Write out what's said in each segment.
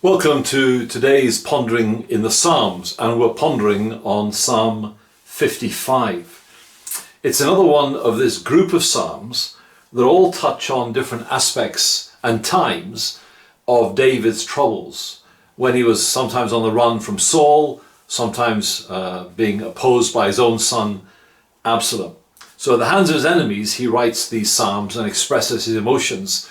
Welcome to today's Pondering in the Psalms, and we're pondering on Psalm 55. It's another one of this group of Psalms that all touch on different aspects and times of David's troubles, when he was sometimes on the run from Saul, sometimes being opposed by his own son Absalom. So at the hands of his enemies, he writes these Psalms and expresses his emotions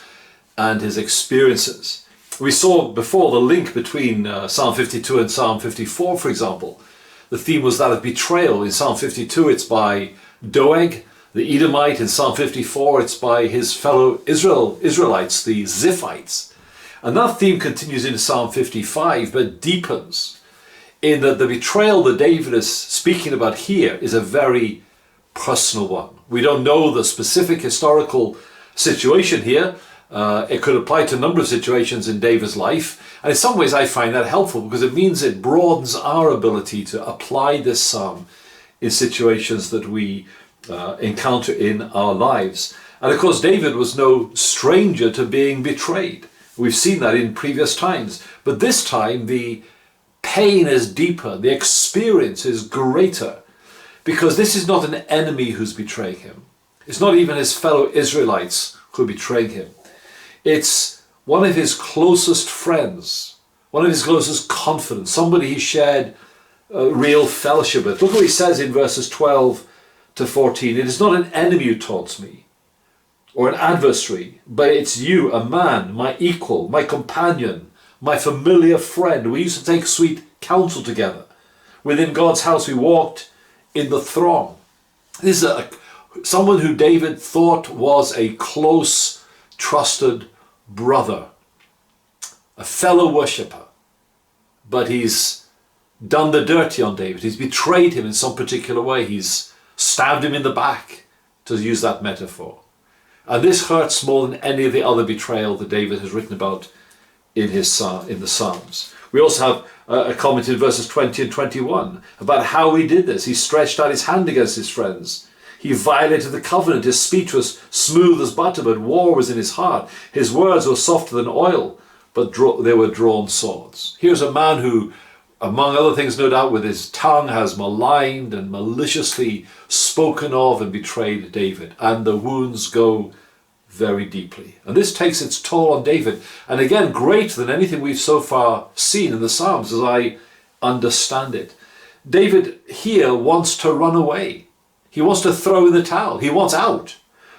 and his experiences. We saw before the link between Psalm 52 and Psalm 54, for example. The theme was that of betrayal. In Psalm 52, it's by Doeg, the Edomite. In Psalm 54, it's by his fellow Israelites, the Ziphites. And that theme continues in Psalm 55, but deepens in that the betrayal that David is speaking about here is a very personal one. We don't know the specific historical situation here. It could apply to a number of situations in David's life, and in some ways I find that helpful because it means it broadens our ability to apply this psalm in situations that we encounter in our lives. And of course David was no stranger to being betrayed. We've seen that in previous times, but this time the pain is deeper, the experience is greater, because this is not an enemy who's betraying him. It's not even his fellow Israelites who are betraying him. It's one of his closest friends, one of his closest confidants, somebody he shared real fellowship with. Look what he says in verses 12 to 14. It is not an enemy who taunts me, or an adversary, but it's you, a man, my equal, my companion, my familiar friend. We used to take sweet counsel together. Within God's house we walked in the throng. This is someone who David thought was a close, trusted brother, a fellow worshipper, but he's done the dirty on David. He's betrayed him in some particular way. He's stabbed him in the back, to use that metaphor. And this hurts more than any of the other betrayal that David has written about in the Psalms. We also have a comment in verses 20 and 21 about how he did this. He stretched out his hand against his friends. He violated the covenant. His speech was smooth as butter, but war was in his heart. His words were softer than oil, but they were drawn swords. Here's a man who, among other things, no doubt, with his tongue has maligned and maliciously spoken of and betrayed David. And the wounds go very deeply. And this takes its toll on David. And again, greater than anything we've so far seen in the Psalms, as I understand it. David here wants to run away. He wants to throw in the towel. He wants out.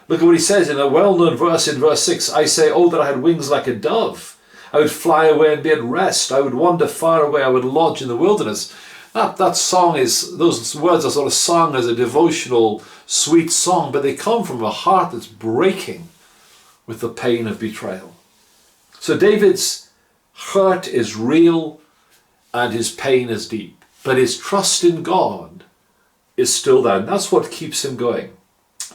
Look at what he says in a well-known verse in verse 6. I say, oh, that I had wings like a dove. I would fly away and be at rest. I would wander far away. I would lodge in the wilderness. That song is, those words are sort of sung as a devotional, sweet song, but they come from a heart that's breaking with the pain of betrayal. So David's hurt is real and his pain is deep, but his trust in God is still there, and that's what keeps him going.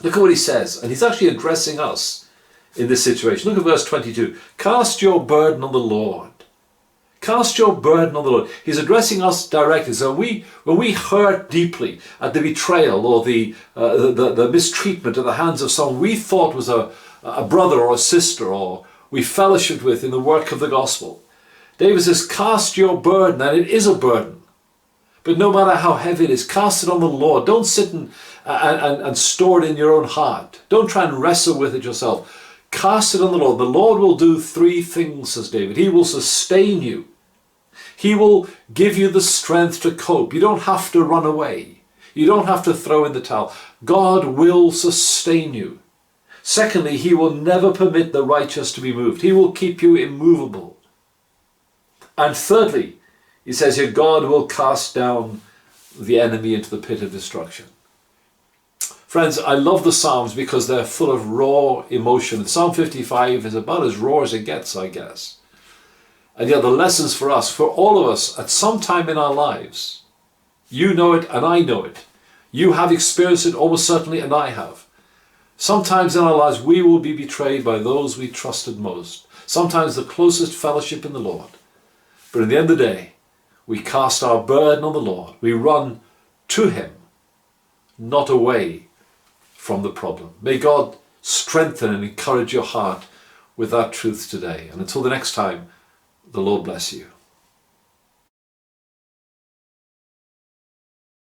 Look at what he says, and he's actually addressing us in this situation. Look at verse 22. Cast your burden on the Lord. Cast your burden on the Lord. He's addressing us directly. So when we hurt deeply at the betrayal or the mistreatment at the hands of someone we thought was a brother or a sister, or we fellowshiped with in the work of the gospel, David says, cast your burden, and it is a burden. But no matter how heavy it is, cast it on the Lord. Don't sit and store it in your own heart. Don't try and wrestle with it yourself. Cast it on the Lord. The Lord will do three things, says David. He will sustain you. He will give you the strength to cope. You don't have to run away. You don't have to throw in the towel. God will sustain you. Secondly, he will never permit the righteous to be moved. He will keep you immovable. And thirdly, he says here, God will cast down the enemy into the pit of destruction. Friends, I love the Psalms because they're full of raw emotion. Psalm 55 is about as raw as it gets, I guess. And yet the lessons for us, for all of us, at some time in our lives, you know it and I know it. You have experienced it almost certainly, and I have. Sometimes in our lives we will be betrayed by those we trusted most. Sometimes the closest fellowship in the Lord. But at the end of the day, we cast our burden on the Lord. We run to him, not away from the problem. May God strengthen and encourage your heart with that truth today. And until the next time, The Lord bless you.